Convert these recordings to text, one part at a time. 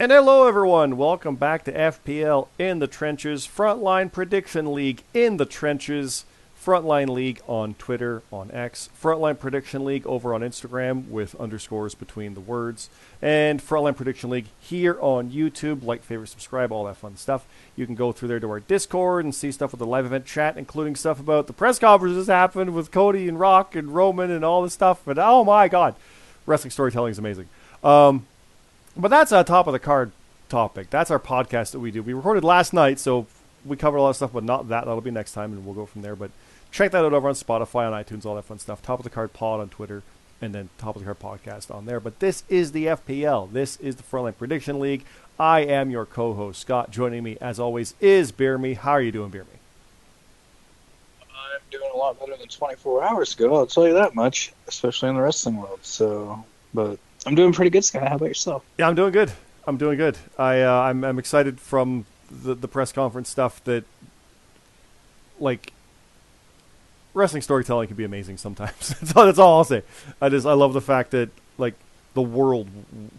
And hello, everyone. Welcome back to FPL in the Trenches, Frontline Prediction League in the Trenches, Frontline League on Twitter, on X, Frontline Prediction League over on Instagram with underscores between the words, and Frontline Prediction League here on YouTube. Like, favorite, subscribe, all that fun stuff. You can go through there to our Discord and see stuff with the live event chat, including stuff about the press conferences happened with Cody and Rock and Roman and all this stuff. And oh my god, wrestling storytelling is amazing. But that's a top of the card topic. That's our podcast that we do. We recorded last night, so we covered a lot of stuff, but not that. That'll be next time, and we'll go from there. But check that out over on Spotify, on iTunes, all that fun stuff. Top of the Card Pod on Twitter, and then Top of the Card Podcast on there. But this is the FPL. This is the Frontline Prediction League. I am your co-host, Scott. Joining me, as always, is Beer Me. How are you doing, Beer Me? I'm doing a lot better than 24 hours ago, I'll tell you that much, especially in the wrestling world. But I'm doing pretty good, Scott. How about yourself? Yeah, I'm doing good. I'm excited from the press conference stuff that, like, wrestling storytelling can be amazing sometimes. That's all I'll say. I love the fact that, like, the world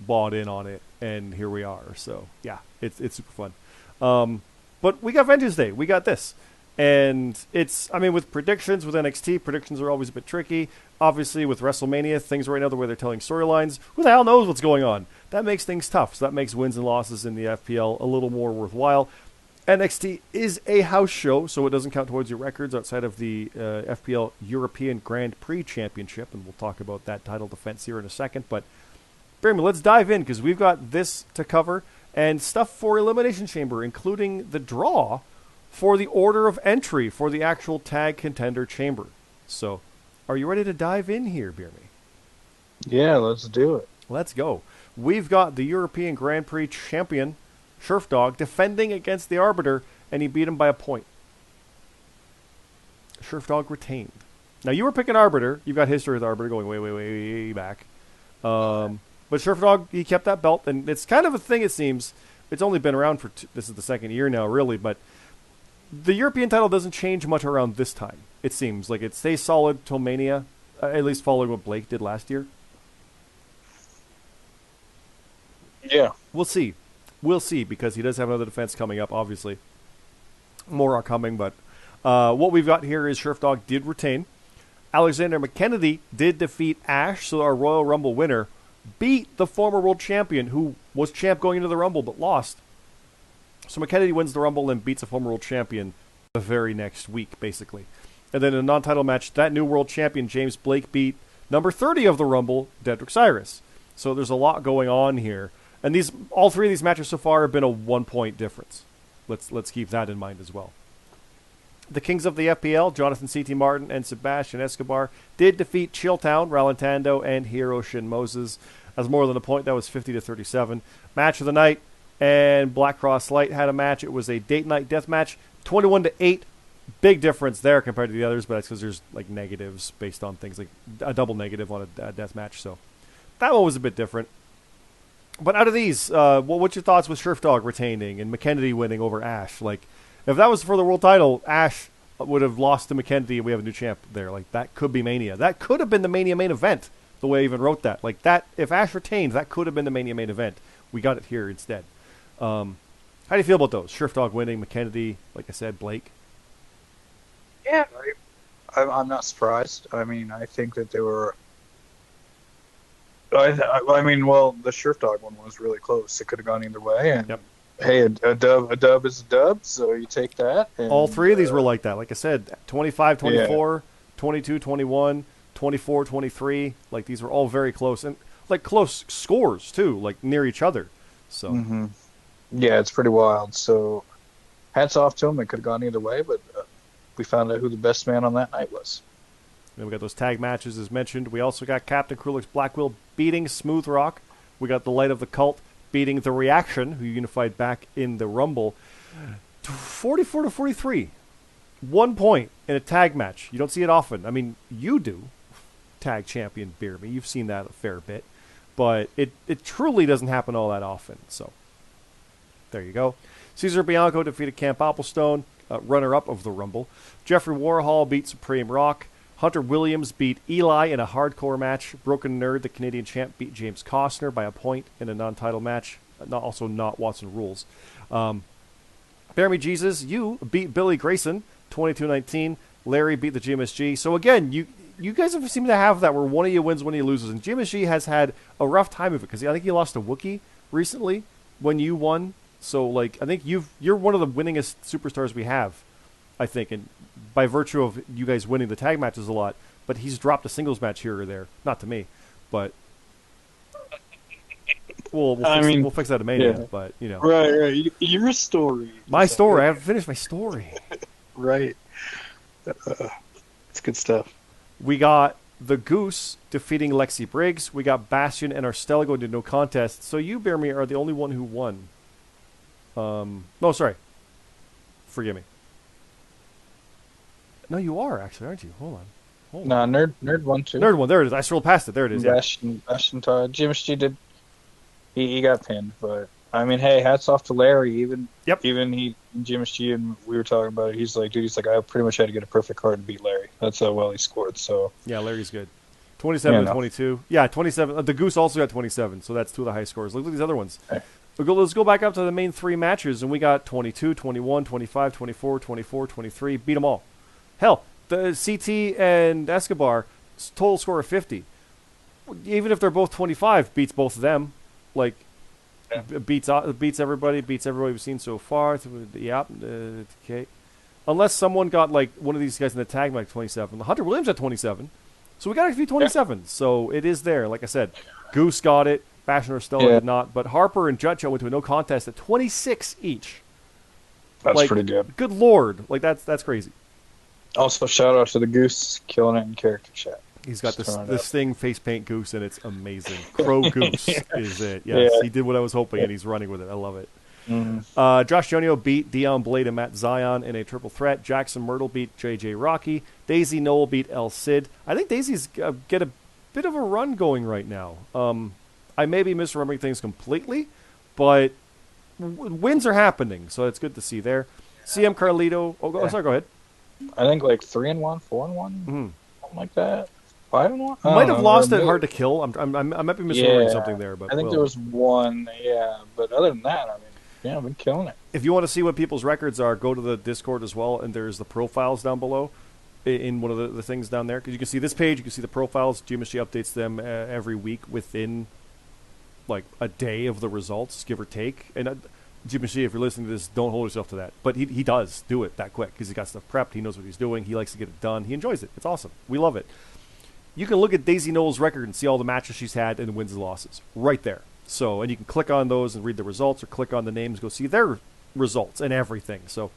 bought in on it, and here we are. So yeah, it's super fun. But we got Vengeance Day. We got this. And with predictions, with NXT, predictions are always a bit tricky. Obviously, with WrestleMania, things right now the way they're telling storylines, who the hell knows what's going on? That makes things tough. So that makes wins and losses in the FPL a little more worthwhile. NXT is a house show, so it doesn't count towards your records outside of the FPL European Grand Prix Championship, and we'll talk about that title defense here in a second. But, Jeremy, let's dive in, because we've got this to cover, and stuff for Elimination Chamber, including the draw for the order of entry for the actual Tag Contender Chamber. So, are you ready to dive in here, Beer Me? Yeah, let's do it. Let's go. We've got the European Grand Prix champion, Sheriff defending against the Arbiter, and he beat him by a point. Sheriff retained. Now, you were picking Arbiter. You've got history with Arbiter going way back. But Sheriff he kept that belt, and it's kind of a thing, it seems. It's only been around for, this is the second year now, really, but the European title doesn't change much around this time, it seems. Like, it stays solid till Mania, at least following what Blake did last year. Yeah. We'll see. We'll see, because he does have another defense coming up, obviously. More are coming, but what we've got here is Sheriff did retain. Alexander McKennedy did defeat Ash, so our Royal Rumble winner beat the former world champion, who was champ going into the Rumble, but lost. So McKennedy wins the Rumble and beats a former world champion the very next week, basically. And then in a non-title match, that new world champion, James Blake, beat number 30 of the Rumble, Dedrick Cyrus. So there's a lot going on here. And all three of these matches so far have been a 1-point difference. Let's keep that in mind as well. The Kings of the FPL, Jonathan C.T. Martin and Sebastian Escobar, did defeat Chilltown, Ralantando, and Hiroshin Moses. As more than a point, that was 50-37. Match of the night, and Black Cross Light had a match. It was a date night death match, 21-8. Big difference there compared to the others, but that's because there's like negatives based on things, like a double negative on a death match. So that one was a bit different. But out of these, what's your thoughts with Sheriff retaining and McKennedy winning over Ash? Like, if that was for the world title, Ash would have lost to McKennedy, and we have a new champ there. Like, that could be Mania. That could have been the Mania main event, the way I even wrote that. Like, that, if Ash retained, that could have been the Mania main event. We got it here instead. How do you feel about those? Sheriff winning, McKennedy, like I said, Blake. Yeah, I'm not surprised. I mean, I think that they were. The Sheriff one was really close. It could have gone either way, and yep. Hey, a dub is a dub, so you take that. And, all three of these were like that. Like I said, 25-24, 22-21, 24-23. Like, these were all very close, and like close scores too, like near each other. So. Mm-hmm. Yeah, it's pretty wild. So, hats off to them. It could have gone either way, but we found out who the best man on that night was. Then we got those tag matches as mentioned. We also got Captain Krulix Blackwell beating Smooth Rock. We got the Light of the Cult beating The Reaction, who unified back in the Rumble. 44-43. 1 point in a tag match. You don't see it often. I mean, you do, tag champion Beer Me. You've seen that a fair bit. But it truly doesn't happen all that often. So, there you go. Cesar Bianco defeated Camp Applestone, runner-up of the Rumble. Jeffrey Warhol beat Supreme Rock. Hunter Williams beat Eli in a hardcore match. Broken Nerd, the Canadian champ, beat James Costner by a point in a non-title match. not Watson Rules. Bear Me Jesus, you beat Billy Grayson 22-19. Larry beat the GMSG. So again, you guys have seemed to have that where one of you wins, one of you loses, and GMSG has had a rough time of it because I think he lost to Wookiee recently when you won. So like I think you're one of the winningest superstars we have, I think, and by virtue of you guys winning the tag matches a lot. But he's dropped a singles match here or there, not to me, but we'll fix that at Mania. Yeah. But you know, Right. Your story. My story. I haven't finished my story. Right. It's good stuff. We got the Goose defeating Lexi Briggs. We got Bastion and Arstella going to no contest. So you, Bear Me, are the only one who won. No, sorry. Forgive me. No, you are actually, aren't you? Hold on. Nah, Nerd won too. Nerd one. There it is. I scrolled past it. There it is. Yeah. Bastion Todd. GMSG did. He got pinned, but I mean, hey, hats off to Larry. Even GMSG, and we were talking about it. He's like, dude, I pretty much had to get a perfect card to beat Larry. That's how well he scored. So yeah, Larry's good. 27 to 22. Yeah, 27. The Goose also got 27, so that's two of the high scores. Look at these other ones. Hey. Let's go back up to the main three matches, and we got 22, 21, 25, 24, 24, 23. Beat them all. Hell, the CT and Escobar total score of 50. Even if they're both 25, beats both of them. Like, beats everybody we've seen so far. Yeah, okay. Unless someone got like one of these guys in the tag like 27. Hunter Williams at 27. So we got a few 27s. Yeah. So it is there. Like I said, Goose got it. Bastion or Stella did not. But Harper and Jutcho went to a no contest at 26 each. That's pretty good. Good Lord. Like, that's crazy. Also, shout out to the Goose, killing it in character chat. He's got this thing, face paint Goose, and it's amazing. Crow Goose is it. Yes, he did what I was hoping, and he's running with it. I love it. Mm-hmm. Josh Jonio beat Dion Blade and Matt Zion in a triple threat. Jackson Myrtle beat JJ Rocky. Daisy Noel beat El Cid. I think Daisy's get a bit of a run going right now. I may be misremembering things completely, but wins are happening, so it's good to see there. CM Carlito. Sorry, go ahead. I think like 3-1, 4-1, something like that. 5-1. Might have lost it hard to kill. I might be misremembering something there, but I think there was one. Yeah, but other than that, I mean, I've been killing it. If you want to see what people's records are, go to the Discord as well, and there's the profiles down below in one of the things down there. Because you can see this page, you can see the profiles. GMSG updates them every week within like a day of the results, give or take. And GMSG, if you're listening to this, don't hold yourself to that. But he does do it that quick because he's got stuff prepped. He knows what he's doing. He likes to get it done. He enjoys it. It's awesome. We love it. You can look at Daisy Noel's record and see all the matches she's had and the wins and losses right there. So, and you can click on those and read the results, or click on the names, go see their results and everything. So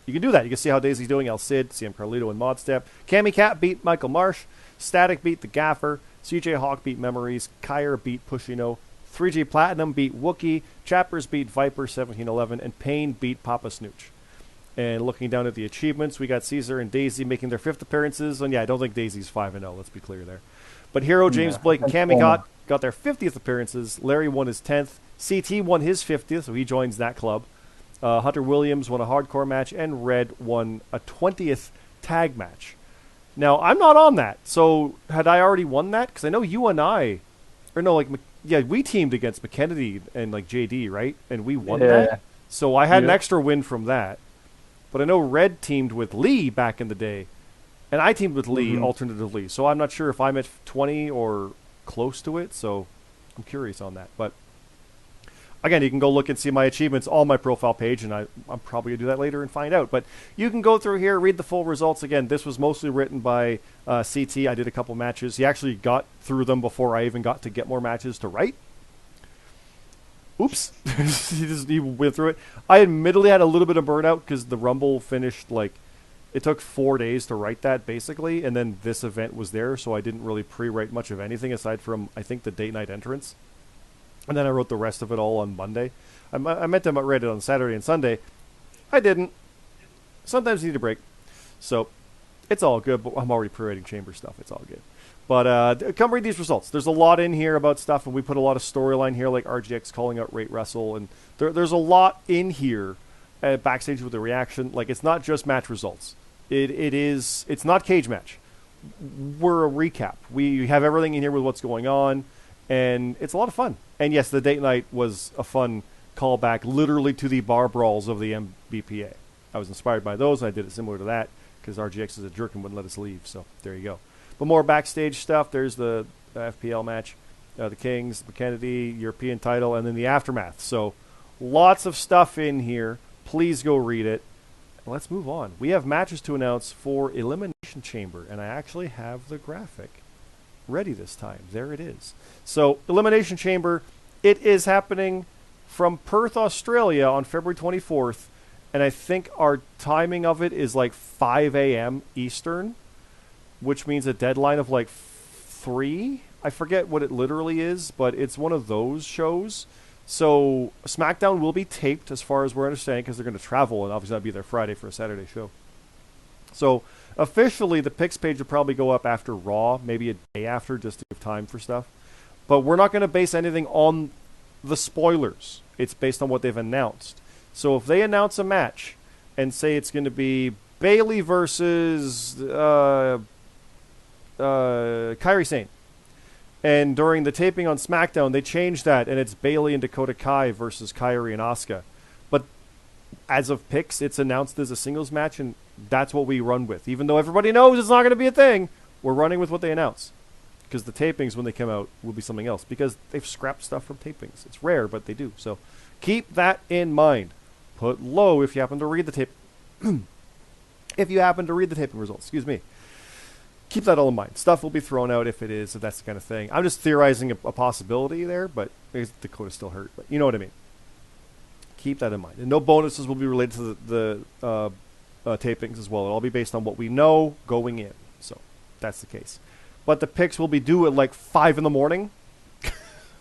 you can do that. You can see how Daisy's doing. El Cid, CM Carlito, and Modstep. Cammy Cat beat Michael Marsh. Static beat the Gaffer. CJ Hawk beat Memories. Kyer beat Pushino. 3G Platinum beat Wookie. Chappers beat Viper 1711. And Payne beat Papa Snooch. And looking down at the achievements, we got Caesar and Daisy making their 5th appearances. And yeah, I don't think Daisy's 5-0. Let's be clear there. But Hero, James Blake, and Cammy got their 50th appearances. Larry won his 10th. CT won his 50th, so he joins that club. Hunter Williams won a hardcore match, and Red won a 20th tag match. Now, I'm not on that, so had I already won that? Because I know you and I, we teamed against McKennedy and like JD, right? And we won that. So I had an extra win from that. But I know Red teamed with Lee back in the day, and I teamed with Lee alternatively. So I'm not sure if I'm at 20 or close to it, so I'm curious on that. But again, you can go look and see my achievements on my profile page, and I'm probably going to do that later and find out. But you can go through here, read the full results. Again, this was mostly written by CT. I did a couple matches. He actually got through them before I even got to get more matches to write. Oops. he went through it. I admittedly had a little bit of burnout because the Rumble finished, it took 4 days to write that, basically, and then this event was there, so I didn't really pre-write much of anything aside from, I think, the date night entrance. And then I wrote the rest of it all on Monday. I meant to write it on Saturday and Sunday. I didn't. Sometimes you need a break. So, it's all good, but I'm already pre-writing Chamber stuff. It's all good. But come read these results. There's a lot in here about stuff, and we put a lot of storyline here, like RGX calling out Rate Wrestle, and there's a lot in here backstage with the reaction. Like, it's not just match results. It's not cage match. We're a recap. We have everything in here with what's going on, And it's a lot of fun. And yes, the date night was a fun callback literally to the bar brawls of the MBPA. I was inspired by those, and I did it similar to that because RGX is a jerk and wouldn't let us leave. So there you go. But more backstage stuff. There's the FPL match, the Kings, the Kennedy, European title, and then the Aftermath. So lots of stuff in here. Please go read it. Let's move on. We have matches to announce for Elimination Chamber, and I actually have the graphic ready this time. There it is. So Elimination Chamber, it is happening from Perth, Australia on February 24th, and I think our timing of it is like 5 a.m. Eastern, which means a deadline of like 3. I forget what it literally is, but it's one of those shows. So SmackDown will be taped as far as we're understanding because they're going to travel, and obviously I'll be there Friday for a Saturday show. So officially the picks page will probably go up after Raw, maybe a day after, just to give time for stuff. But we're not going to base anything on the spoilers. It's based on what they've announced. So if they announce a match and say it's going to be Bayley versus Kairi Sane, and during the taping on SmackDown, they changed that, and it's Bayley and Dakota Kai versus Kairi and Asuka. But as of picks, it's announced as a singles match, and that's what we run with. Even though everybody knows it's not going to be a thing, we're running with what they announce. Because the tapings, when they come out, will be something else. Because they've scrapped stuff from tapings. It's rare, but they do. So keep that in mind. Put low if you happen to read the tape. If you happen to read the taping results. Excuse me. Keep that all in mind. Stuff will be thrown out if that's the kind of thing. I'm just theorizing a possibility there, but Dakota's still hurt. But you know what I mean. Keep that in mind. And no bonuses will be related to the tapings as well. It'll all be based on what we know going in. So that's the case. But the picks will be due at like 5 in the morning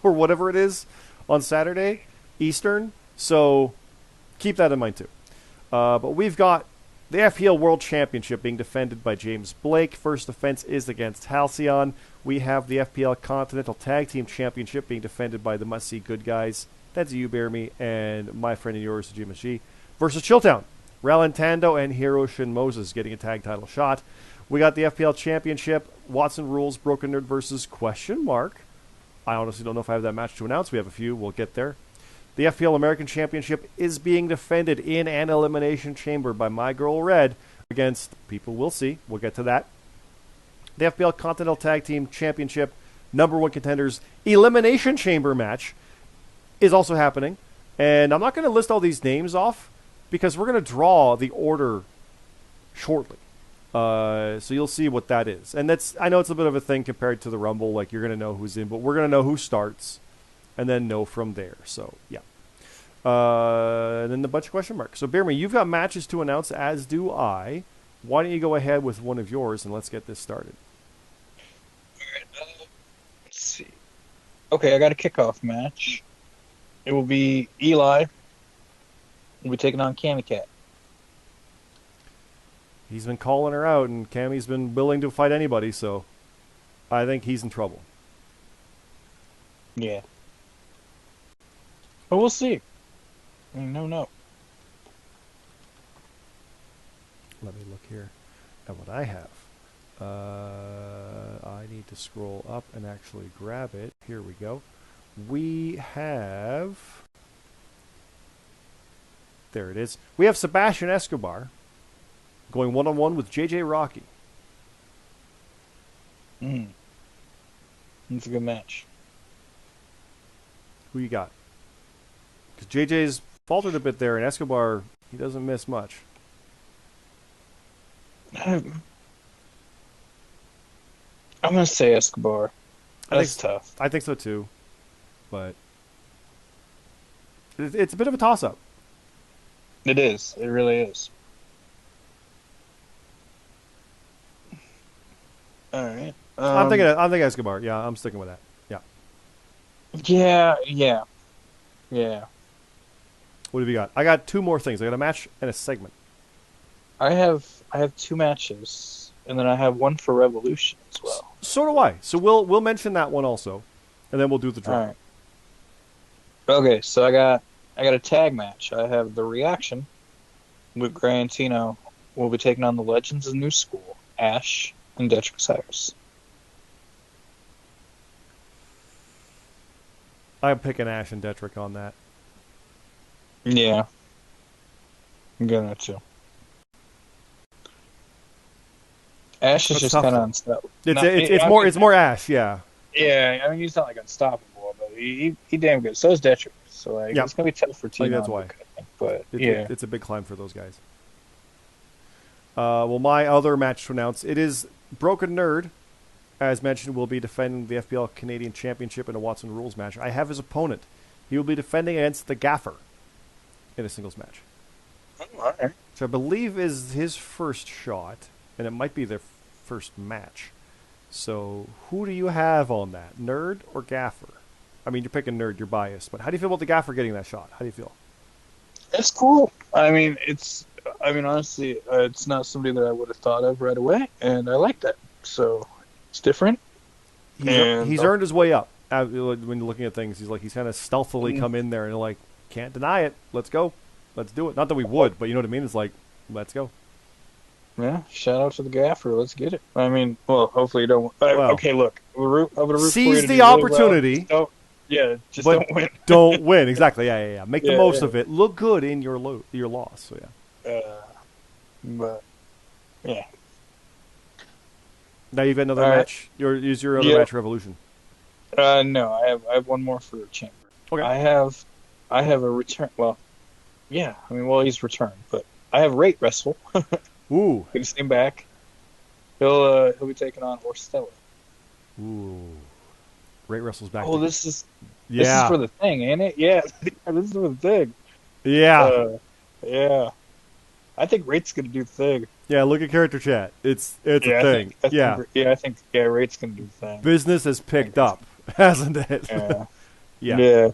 or whatever it is on Saturday Eastern. So keep that in mind too. But we've got the FPL World Championship being defended by James Blake. First defense is against Halcyon. We have the FPL Continental Tag Team Championship being defended by the Must See Good Guys. That's you, Bear Me, and my friend and yours, GMSG, versus Chilltown. Ralentando and Hiroshin Moses getting a tag title shot. We got the FPL Championship. Watson Rules, Broken Nerd versus Question Mark. I honestly don't know if I have that match to announce. We have a few. We'll get there. The FPL American Championship is being defended in an Elimination Chamber by My Girl Red against people we'll see. We'll get to that. The FPL Continental Tag Team Championship #1 contenders Elimination Chamber match is also happening. And I'm not going to list all these names off because we're going to draw the order shortly. So you'll see what that is. And I know it's a bit of a thing compared to the Rumble. Like, you're going to know who's in, but we're going to know who starts and then know from there. So, yeah. And then the bunch of question marks. So, Bear Me, you've got matches to announce, as do I. Why don't you go ahead with one of yours, and let's get this started. All right. Let's see. Okay, I got a kickoff match. It will be Eli. We'll be taking on Cammy Cat. He's been calling her out, and Cammy's been willing to fight anybody, so I think he's in trouble. Yeah. But we'll see. I mean, no. Let me look here at what I have. I need to scroll up and actually grab it. Here we go. We have... There it is. We have Sebastian Escobar going one-on-one with JJ Rocky. It's a good match. Who you got? Because JJ's faltered a bit there, and Escobar, he doesn't miss much. I'm going to say Escobar. That's tough. I think so too. But it's a bit of a toss-up. It is. It really is. All right. I'm thinking Escobar. Yeah, I'm sticking with that. Yeah. What have you got? I got 2 more things. I got a match and a segment. I have 2 matches, and then I have one for Revolution as well. So do I. So we'll mention that one also, and then we'll do the draw. All right. Okay, so I got a tag match. I have the Reaction. Luke Grantino will be taking on the Legends of New School, Ash and Detrick Cyrus. I'm picking Ash and Detrick on that. Yeah. I'm gonna too. Ash is That's just tough, kind of though. unstoppable. It's more Ash, yeah. Yeah, I mean he's not like unstoppable, but he damn good. So is Detrick. So like Yeah. it's gonna be tough for I think Tina. that's why. I think, but yeah, It's a big climb for those guys. Well, my other match to announce, it is Broken Nerd, as mentioned, will be defending the FPL Canadian Championship in a Watson Rules match. I have his opponent. He will be defending against the Gaffer in a singles match. all right. Which I believe is his first shot, and it might be their first match. So, who do you have on that? Nerd or Gaffer? I mean, you're picking Nerd, you're biased, but how do you feel about the Gaffer getting that shot? How do you feel? It's cool. I mean, honestly, it's not somebody that I would have thought of right away, and I like that. So it's different. He's earned his way up. When you're looking at things, he's kind of stealthily come in there and like, can't deny it. Let's go. Let's do it. Not that we would, but you know what I mean? It's like, let's go. Yeah, shout out to the Gaffer. Let's get it. I mean, well, hopefully you don't. Okay, look, I'm gonna root seize for you to the do really opportunity. Well. Don't win. Don't win. Exactly. Yeah. Make the most of it. Look good in your loss. So yeah. But yeah. Now you've got another match. Use your other match, Revolution. No, I have one more for Chamber. Okay. I have a return. Well, yeah. I mean, he's returned, but I have Rate Wrestle. Ooh. Good to see him back. He'll be taking on Orstella. Ooh. Rate Wrestle's back. Oh, this is for the thing, ain't it? Yeah, this is for the thing. Yeah. Yeah. I think Rate's gonna do the thing. Yeah, look at character chat. It's a thing. I think Rate's gonna do the thing. Business has picked up, hasn't it? Yeah. Yeah.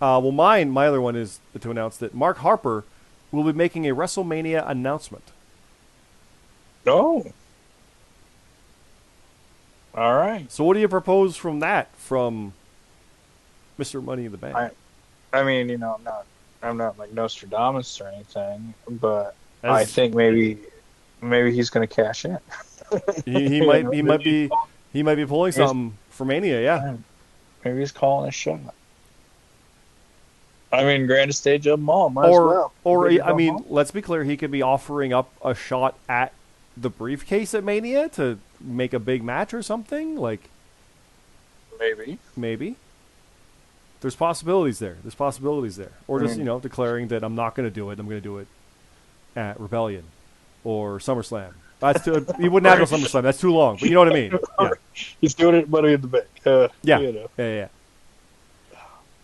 Well, my other one is to announce that Mark Harper will be making a WrestleMania announcement. Oh. All right. So what do you propose from Mr. Money in the Bank? I mean, I'm not like Nostradamus or anything, but I think maybe he's going to cash in. he might be pulling something for Mania, yeah. Maybe he's calling a shot. I mean, grandest stage of them all, might as well. Or I mean, let's be clear, he could be offering up a shot at the briefcase at Mania to make a big match or something, like maybe. There's possibilities there. Or just, declaring that I'm not going to do it. I'm going to do it at Rebellion or SummerSlam. That's too. He wouldn't have no SummerSlam. That's too long. But you know what I mean. Yeah. He's doing it Money in the Bank. Yeah. Yeah.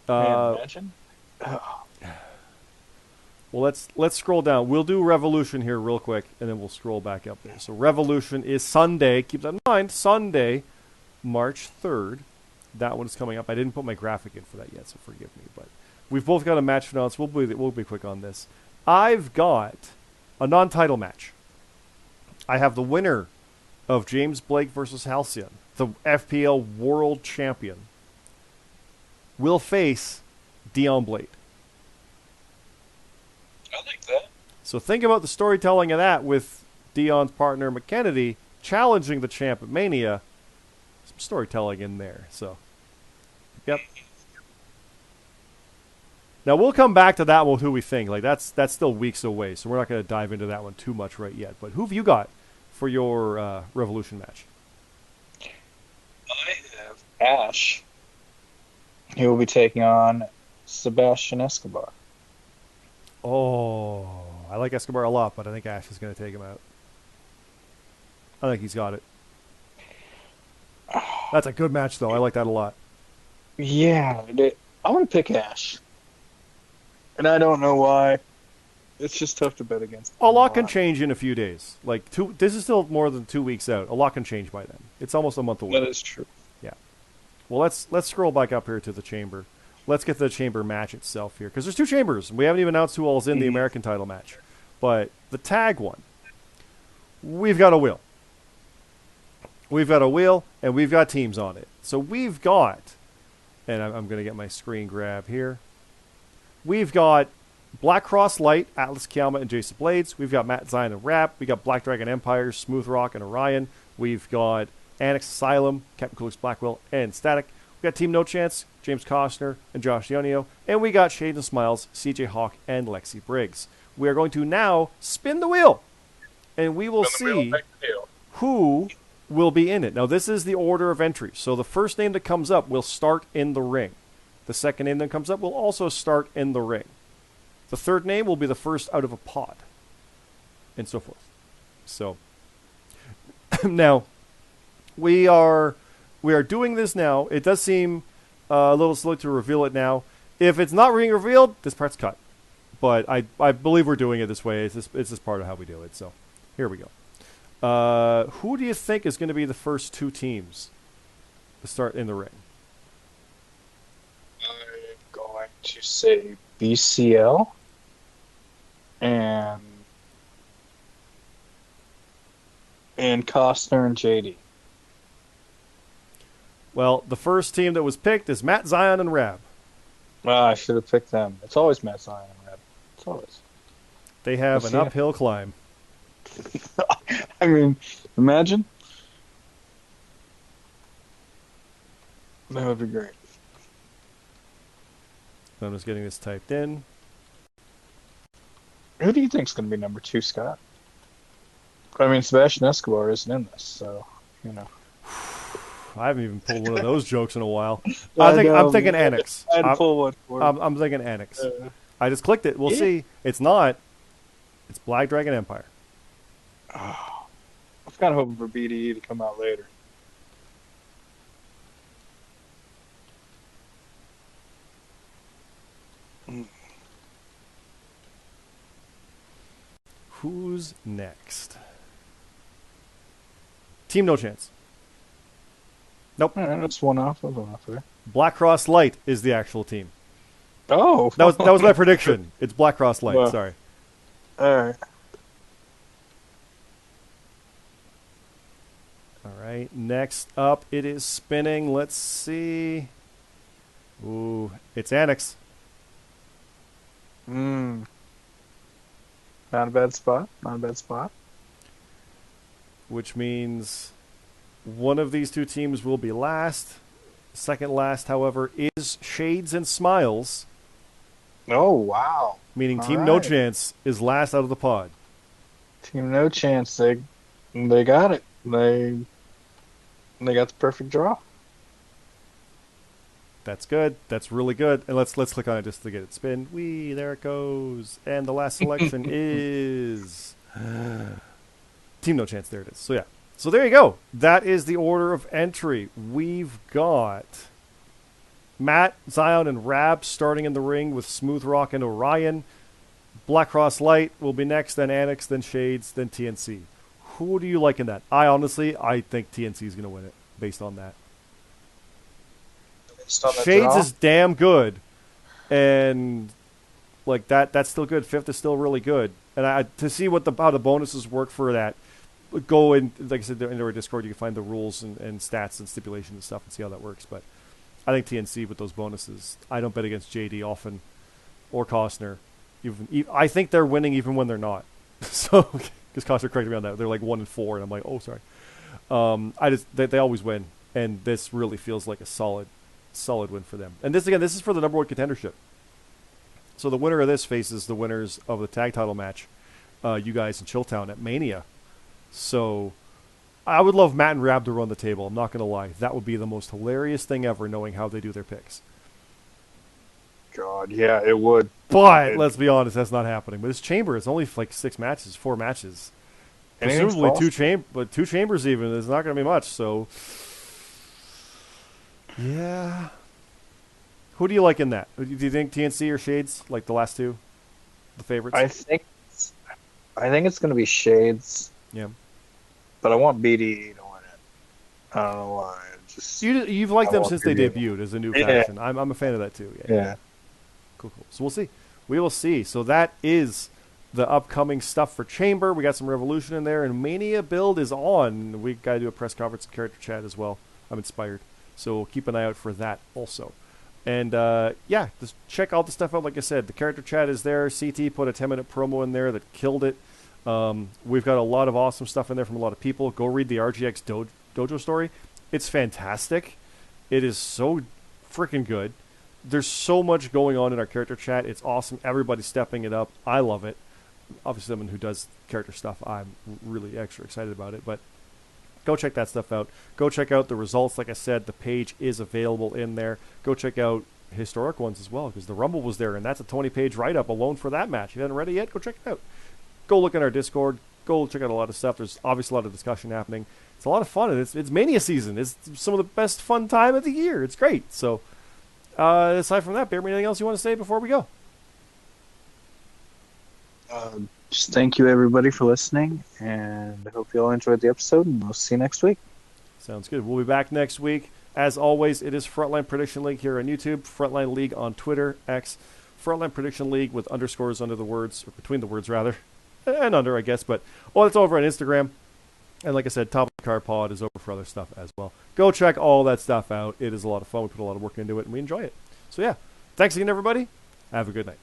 Man, imagine. Well, let's scroll down. We'll do Revolution here real quick, and then we'll scroll back up there. So Revolution is Sunday. Keep that in mind. Sunday, March 3rd. That one is coming up. I didn't put my graphic in for that yet, so forgive me. But we've both got a match to announce. We'll be quick on this. I've got a non-title match. I have the winner of James Blake versus Halcyon, the FPL World Champion, will face Dion Blade. I like that. So think about the storytelling of that with Dion's partner McKennedy challenging the champ at Mania. Some storytelling in there. So, yep. Now we'll come back to that one with who we think. Like that's still weeks away, so we're not going to dive into that one too much right yet. But who have you got for your Revolution match? I have Ash. He will be taking on Sebastian Escobar. Oh, I like Escobar a lot, but I think Ash is going to take him out. I think he's got it. That's a good match, though. I like that a lot. Yeah, I want to pick Ash. And I don't know why. It's just tough to bet against. A lot can change in a few days. This is still more than 2 weeks out. A lot can change by then. It's almost a month away. That is true. Yeah. Well, let's scroll back up here to the chamber. Let's get to the chamber match itself here, because there's two chambers. We haven't even announced who all is in the American title match. But the tag one, we've got a wheel. We've got a wheel, and we've got teams on it. So we've got, and I'm going to get my screen grab here. We've got Black Cross Light, Atlas Kiama, and Jason Blades. We've got Matt Zion and Rap. We've got Black Dragon Empire, Smooth Rock, and Orion. We've got Annex Asylum, Captain Coolix Blackwell, and Static. We got Team No Chance, James Costner, and Josh Ionio. And we got Shade and Smiles, CJ Hawk, and Lexi Briggs. We are going to now spin the wheel. And we will see who will be in it. Now, this is the order of entry. So the first name that comes up will start in the ring. The second name that comes up will also start in the ring. The third name will be the first out of a pod. And so forth. So, now, we are doing this now. It does seem a little slow to reveal it now. If it's not being revealed, this part's cut. But I believe we're doing it this way. It's just part of how we do it. So, here we go. Who do you think is going to be the first two teams to start in the ring? I'm going to say BCL and Costner and JD. Well, the first team that was picked is Matt, Zion, and Rab. Well, I should have picked them. It's always Matt, Zion, and Rab. It's always. They have an uphill climb. I mean, imagine. That would be great. I'm just getting this typed in. Who do you think is going to be number 2, Scott? I mean, Sebastian Escobar isn't in this, so, you know. I haven't even pulled one of those jokes in a while. I'm thinking Annex. I had to pull one for I'm thinking Annex. I just clicked it. We'll see. It's not. It's Black Dragon Empire. Oh, I was kind of hoping for BDE to come out later. Who's next? Team No Chance. Nope. That's one off. There. Black Cross Light is the actual team. Oh, that was my prediction. It's Black Cross Light. Well, sorry. All right. All right. Next up, it is spinning. Let's see. Ooh, it's Annex. Not a bad spot. Not a bad spot. Which means one of these two teams will be last. Second last, however, is Shades and Smiles. Oh, wow. Meaning Team No Chance is last out of the pod. Team No Chance, they got it. They got the perfect draw. That's good. That's really good. And let's click on it just to get it spin. There it goes. And the last selection is Team No Chance. There it is. So yeah. So there you go. That is the order of entry. We've got Matt, Zion, and Rab starting in the ring with Smooth Rock and Orion. Black Cross Light will be next, then Annex, then Shades, then TNC. Who do you like in that? I think TNC is going to win it based on that. Shades is damn good, and like that's still good. Fifth is still really good, and to see how the bonuses work for that, go in, like I said, in our Discord, you can find the rules and stats and stipulations and stuff and see how that works. But I think TNC with those bonuses, I don't bet against JD often or Costner. I think they're winning even when they're not. So because Costner corrected me on that, they're like 1-4, and I'm like, oh sorry. They always win, and this really feels like a solid win for them. And this is for the number 1 contendership. So the winner of this faces the winners of the tag title match, you guys in Chilltown at Mania. So I would love Matt and Rab to run the table. I'm not going to lie. That would be the most hilarious thing ever, knowing how they do their picks. God, yeah, it would. But let's be honest, that's not happening. But this chamber is only like 4 matches. Presumably two chambers even. There's not going to be much. So yeah. Who do you like in that? Do you think TNC or Shades, like the last two, the favorites? I think it's going to be Shades. Yeah. But I want BDE to win it. I don't know why. You've liked them since they debuted as a new faction. I'm a fan of that too. Yeah. Cool. So we'll see. We will see. So that is the upcoming stuff for Chamber. We got some Revolution in there, and Mania build is on. We got to do a press conference and character chat as well. I'm inspired. So we'll keep an eye out for that also. And, just check all the stuff out. Like I said, the character chat is there. CT put a 10-minute promo in there that killed it. We've got a lot of awesome stuff in there from a lot of people. Go read the RGX Dojo story. It's fantastic. It is so freaking good. There's so much going on in our character chat. It's awesome. Everybody's stepping it up. I love it. Obviously, someone who does character stuff, I'm really extra excited about it. But go check that stuff out. Go check out the results. Like I said, the page is available in there. Go check out historic ones as well, because the Rumble was there, and that's a 20-page write-up alone for that match. If you haven't read it yet, go check it out. Go look at our Discord. Go check out a lot of stuff. There's obviously a lot of discussion happening. It's a lot of fun, and it's Mania season. It's some of the best fun time of the year. It's great. So, aside from that, Bear, anything else you want to say before we go? Just thank you, everybody, for listening, and I hope you all enjoyed the episode, and we'll see you next week. Sounds good. We'll be back next week. As always, it is Frontline Prediction League here on YouTube, Frontline League on Twitter, X, Frontline Prediction League with underscores under the words, or between the words, rather, and under, I guess, but it's over on Instagram. And like I said, Top of the Card Pod is over for other stuff as well. Go check all that stuff out. It is a lot of fun. We put a lot of work into it, and we enjoy it. So, yeah, thanks again, everybody. Have a good night.